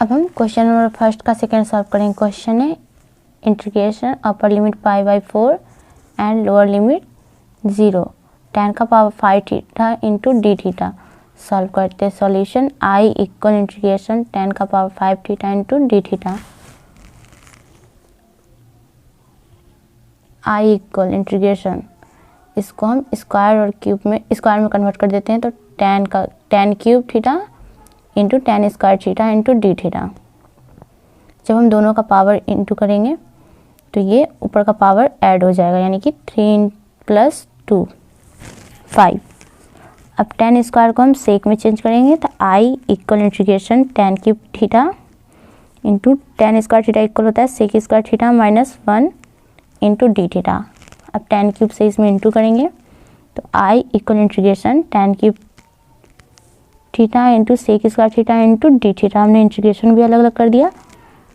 अब हम question number first का सेकेंड सॉल्व करेंगे। क्वेश्चन है integration upper limit pi by 4 and lower limit 0 tan का power 5 theta into D theta. Solve करते हैं। Solution I equal integration tan का power 5 theta into D theta. I equal integration, इसको हम square और cube में convert कर देते हैं, तो tan cube theta into tan square theta into D theta. जब हम दोनों का पावर इंटू करेंगे तो ये ऊपर का पावर ऐड हो जाएगा, यानी कि 3 + 2 5। अब tan स्क्वायर को हम सेक में चेंज करेंगे, तो I equal integration tan cube theta into tan square theta equal होता है sec square theta -1 into D theta. अब tan क्यूब से इसमें इंटू करेंगे तो I equal integration tan cube theta into sec square theta into D theta. हमने integration भी अलग अलग कर दिया,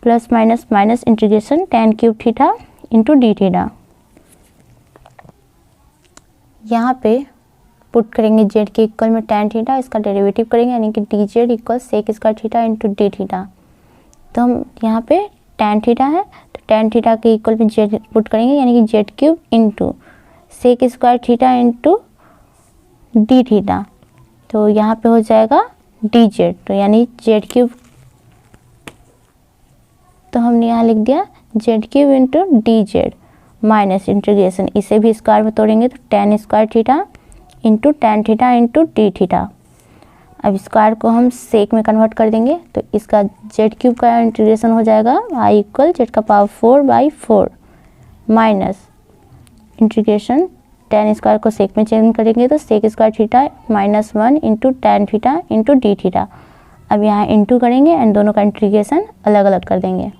plus minus minus integration tan cube theta into D theta. यहाँ पे पुट करेंगे जेड के इक्वल में tan थीटा, इसका डेरिवेटिव करेंगे यानी कि D Z equal sec square theta into D theta. तो हम यहाँ पे tan थीटा है तो tan थीटा के इक्वल में जेड पुट करेंगे यानी कि Z cube into sec square theta into D theta. तो यहाँ पे हो जाएगा डी जेड, तो यानी जेड क्यूब, तो हमने यहाँ लिख दिया Z cube into D Z minus integration, इसे भी स्क्वायर में तोड़ेंगे तो tan square theta into tan theta into D theta. अब स्क्वायर को हम सेक में कन्वर्ट कर देंगे तो इसका जेड क्यूब का इंटीग्रेशन हो जाएगा आई इक्वल जेड का power 4/4 minus integration tan square को सेक में चेंज करेंगे तो sec square theta -1 into tan theta into D theta. अब यहाँ इंटू करेंगे एंड दोनों का इंटीग्रेशन अलग अलग कर देंगे,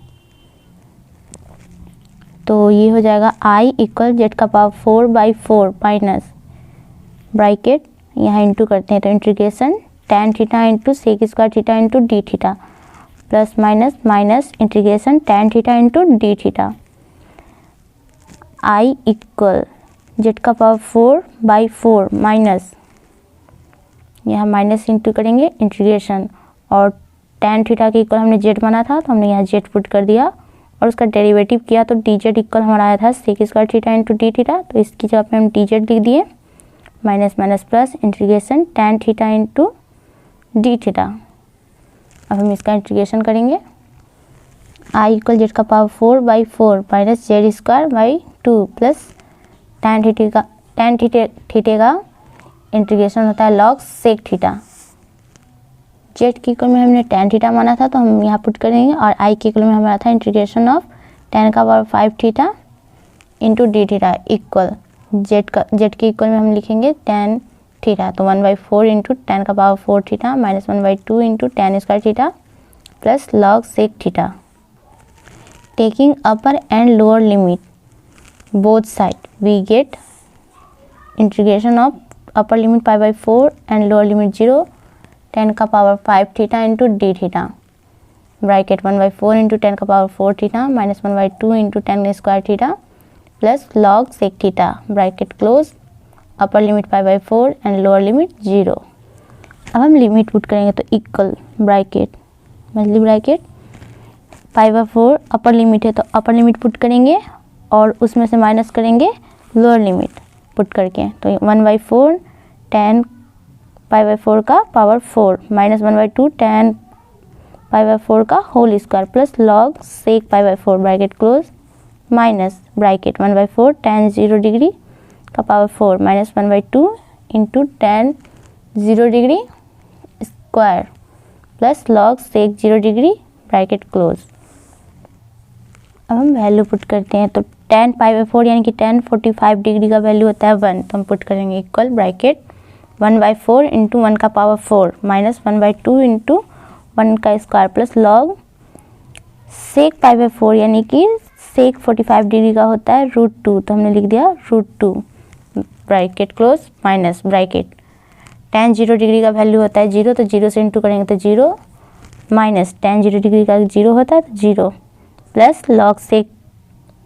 तो ये हो जाएगा आई इक्वल जेड का पावर 4/4 माइनस ब्रैकेट, यहाँ इंटू करते हैं तो integration tan theta into sec square theta into D theta plus minus minus integration tan theta into D theta. I equal Z का पावर 4/4 माइनस, यहाँ minus into करेंगे integration, और tan theta के equal हमने Z माना था तो हमने यहाँ जेड पुट कर दिया और उसका डेरिवेटिव किया तो डी जेड इक्वल हमारा आया था sec square theta into D theta, तो इसकी जगह पे हम डी जेड लिख दिए minus minus plus integration tan theta into D theta. अब हम इसका इंटीग्रेशन करेंगे। आई इक्वल जेड का power 4/4 minus Z square by 2 plus tan theta का इंटीग्रेशन होता है लॉग सेक थीटा। जेड के इक्वल में हमने tan थीटा माना था तो हम यहाँ पुट करेंगे, और आई के इक्वल में हमारा था इंटीग्रेशन ऑफ tan का power 5 theta into D theta equal Z के इक्वल में हम लिखेंगे tan थीटा, तो 1/4 इंटू tan का power 4 theta minus 1/2 into tan square theta plus log sec theta. Taking upper and lower limit both side we get integration of upper limit pi/4 and lower limit 0 tan का power 5 theta into D theta bracket 1/4 into tan का power 4 theta minus 1/2 into tan square theta plus log sec theta bracket close, upper limit pi/4 and lower limit 0। अब हम limit put करेंगे तो equal bracket मतलब bracket pi/4 upper limit है तो upper limit put करेंगे और उसमें से माइनस करेंगे लोअर लिमिट पुट करके, तो 1/4 tan pi/4 का पावर 4 माइनस 1/2 tan pi/4 का whole square plus log sec pi/4 bracket close minus bracket 1/4 tan 0 degree का power 4 minus 1/2 into tan 0 degree square plus log sec 0 degree bracket close. अब हम value put करते हैं तो tan pi/4 यानी कि tan 45 degree का वैल्यू होता है 1, तो हम पुट करेंगे इक्वल ब्रैकेट 1/4 इंटू 1 का पावर 4 माइनस 1/2 इंटू 1 का square plus log sec pi/4 यानी कि सेक 45 डिग्री का होता है √2, तो हमने लिख दिया √2 bracket close minus bracket tan 0 degree का वैल्यू होता है 0, तो 0 से इंटू करेंगे तो 0 माइनस tan 0 डिग्री का 0 होता है तो 0 प्लस लॉग सेक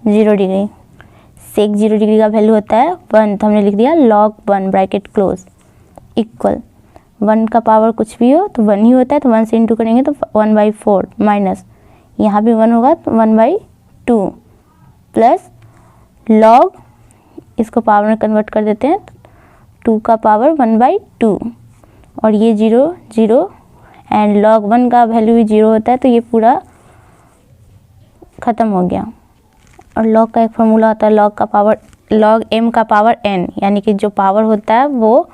0 डिग्री, सेक 0 डिग्री का वैल्यू होता है 1, तो हमने लिख दिया log 1 ब्रैकेट क्लोज इक्वल 1 का पावर कुछ भी हो तो 1 ही होता है, तो 1 से इंटू करेंगे तो 1/4 माइनस यहाँ भी 1 होगा तो 1/2 प्लस लॉग, इसको पावर में कन्वर्ट कर देते हैं, 2 का पावर 1/2 और ये 0 0 एंड log 1 का वैल्यू भी 0 होता है, तो ये पूरा ख़त्म हो गया। और log का एक फार्मूला होता है log m का पावर n, यानी कि जो पावर होता है वो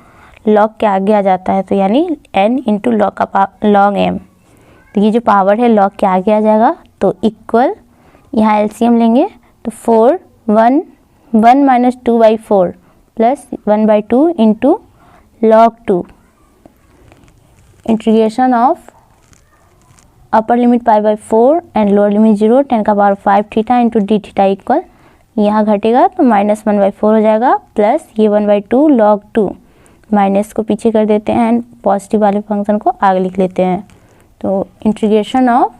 log के आगे आ जाता है, तो यानी n इंटू log m। तो ये जो पावर है log के आगे आ जाएगा, तो इक्वल यहाँ एलसीएम लेंगे तो 1 minus 2/4 plus 1/2 into log 2 integration of upper limit π/4 and lower limit 0 10 का power 5 theta into D theta equal, यहाँ घटेगा तो -1/4 हो जाएगा प्लस ये 1/2 log 2, माइनस को पीछे कर देते हैं एंड पॉजिटिव वाले फंक्शन को आगे लिख लेते हैं। तो integration of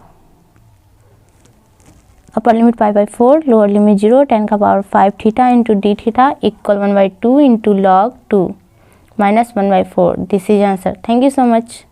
upper limit π/4 lower limit 0 10 का power 5 theta into D theta equal 1/2 into log 2 -1/4। This is answer. Thank you so much.